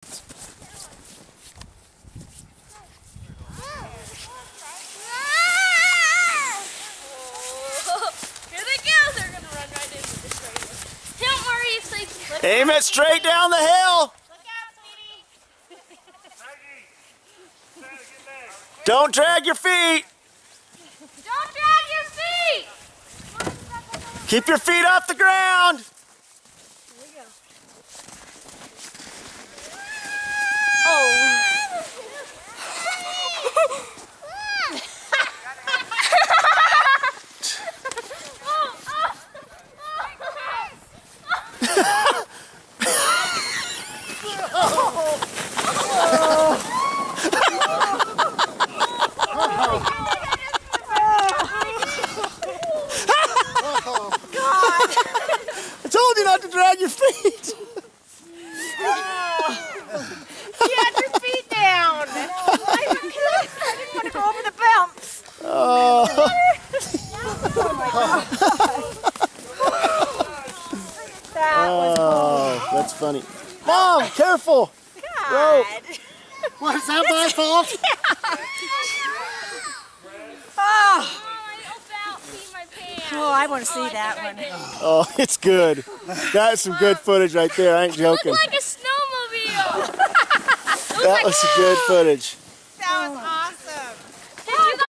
Here they go. They're going to run right into the trailer. Don't worry, it's like... Aim it straight down the hill. Don't drag your feet. Don't drag your feet. Keep your feet off the ground. Here we go. Oh. I told you not to drag your feet. You had your feet down. I didn't want to go over the bumps. Oh. That was Oh, that's funny. Mom, careful. God. What, is that my fault? Oh, I about peed my pants. oh, I want to see that one. Oh, it's good. That's some good footage right there. I ain't It looked joking. like a snowmobile. That was some good footage.